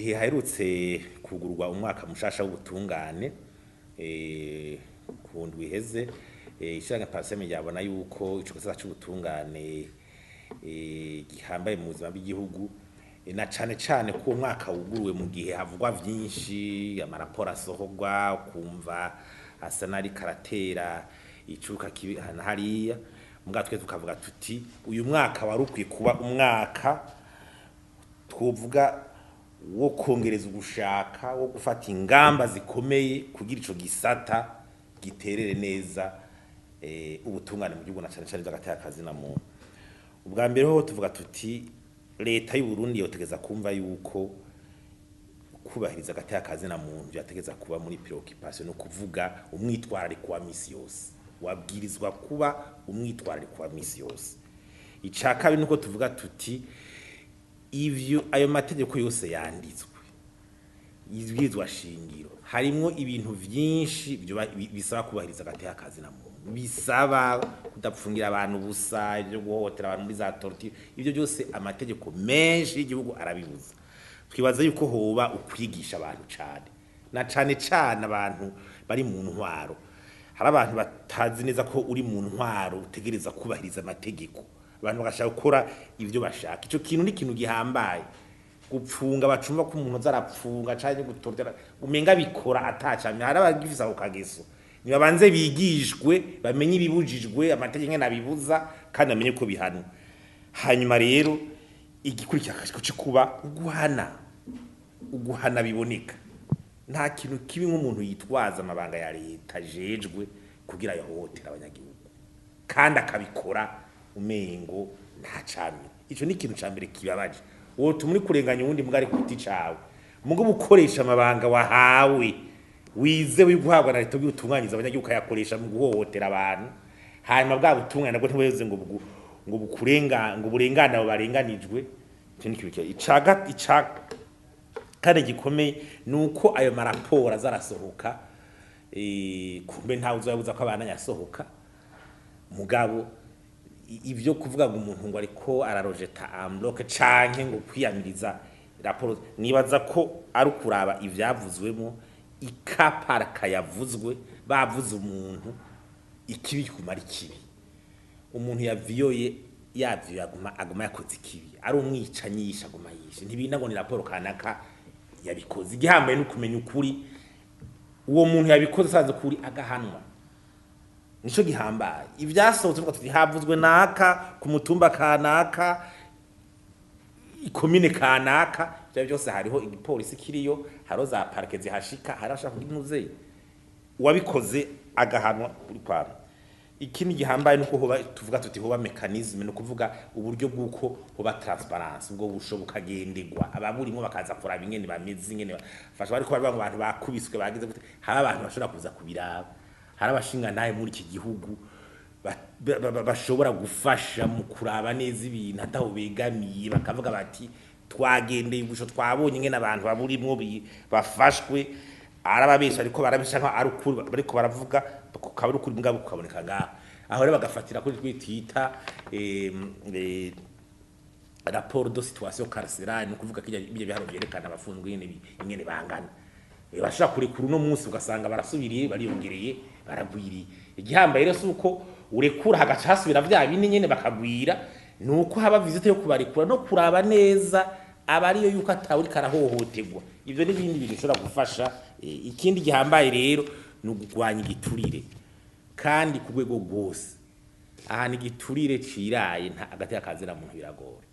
gihe haherutse kugurwa umwaka mushasha w'ubutungane ku ndwi iheze ishanga parseme yabona yuko ico gisata c'ubutungane gihambaye mu buzima bw'igihugu na cane ko umwaka wuguruwe mu gihe havugwa vyinshi amaraporo asohorwa kumva asa nari karatera icuka kibihana hariya mbwa twe tukavuga tuti uyu mwaka warukwiye kuba umwaka twovuga wo kongereza ugushaka wo gufata ingamba zikomeye kugira ico gisata giterere neza ubutungane mu gihugu na cane by'agatakazi na muntu. Ubwa mbere ho tuvuga tuti leta y'u Burundi yotegeza kumva yuko kubahiriza agatakazi na muntu byategeza kuba muri preoccupation no kuvuga umwitwarariko wa misi yose wabwirizwa kuba umwitwarariko wa misi yose. Icaka bino ko tuvuga tuti ivyo ayo mategeko yose yanditswe izwirizwa shingiro harimo ibintu vyinshi bisaba kubahiriza agatakazi na muntu bisaba kudapfungira abantu busa byo guhotera abantu muri za torture ivyo byose amategeko menshi y'igihugu arabibuza. Twibaza yuko hoba ukwigisha abantu cane abantu bari mu ntwaro hari abantu batazi neza ko uri mu ntwaro utegereza kubahiriza amategeko abantu bagashaka gukora ivyo bashaka. Ico kintu ni kintu gihambaye gupfunga bacumva ko umuntu zarapfunga cyane gutorera umenga bikora atacamye hari abagifisa ku kageso nibabanze bigishwe bamenye ibibujijwe amategeko ngene nabibuza kandi amenye ko bihano. Hanyuma rero igikurikira cyo kuba uguhana biboneka nta kintu kibi nk'umuntu yitwaza amabanga ya leta jejwe kugira yahohotera abanyagihugu kandi akabikora umengo nta camye. Ico ni ikintu ca mbere kibabaje wowe tumuri kurenganya uwundi mbwa ari kuti cawe mugo bukoresha amabanga wahawe wize wiguhabwa na leta by'utunganyiza abanyagihugu yakoresha mu guhohotera abantu hanyuma bwa butungane nabwo ntibeze ngo bukurenga ngo burengana barenganijwe. Cyo ni kibikiye icaga kandi gikomeye nuko ayo maraporo azarasohoka kumbe ntawe uzabuza ko abana yasohoka mugabo ivyo kuvuga ngo umuntu ngo ariko ararojeta ambloke canke ngo kwiyamiriza raporo nibaza ko ari kuraba ivyavuzwemo ikaparaka yavuzwe bavuze umuntu ikibi kumara ikibi umuntu yaviyoye yavyo aguma yakoze ikibi ari umwicanyisha aguma yishe ntibinda ngo ni raporo kanaka yabikoze igihambaye no kumenya ukuri uwo muntu yabikoze sanze kuri agahanwa nico gihambaye ivyasohotse vuga tuti havuzwe naka ku mutumba kanaka ikomine kanaka bya byose hariho igipolisi kiriyo haro za parke zihashika harashaka kuginuze wabikoze agahanwa kuri kwano. Ikindi gihambaye nuko hoba tuvuga tuti hoba mechanism no kuvuga uburyo bwuko hoba transparence ubwo bushoboka gendegwa ababurimo bakaza kuraba ingene bameze ingene bafasha bariko baraba abantu bakubiswe bagize gute hari abantu bashobora kuza kubiraba hari abashinga naye muri iki gihugu bashobora gufasha mu kuraba neza ibintu ataho begamiye bakavuga bati twagendeye ubusho twabonye ingene abantu baburimo bafashwe arababesha ariko barabesha nka ari ukuri bariko baravuga kabari ukuri mbwa bukaboneka ngaho aho rero bagafatira kuri twitita rapport de situation carcérale no kuvuga kijya biharo byerekana abafunzwe ingene bangana bashaka kuri kuri no munsi ugasanga barasubiriye bariyongereye baragwiriye. Igihambaye rero suko urekura hagaca hasubira vya bindi nyene bakagwira nuko haba visite yo kubarekura no kuraba neza abariyo yuko atawuri karahohotegwa ivyo n'ibindi bintu bishobora gufasha. Ikindi gihambaye rero no gugwanya igiturire kandi ku rwego rwose aha ni igiturire ciraye nta agatakazi na muntu biragora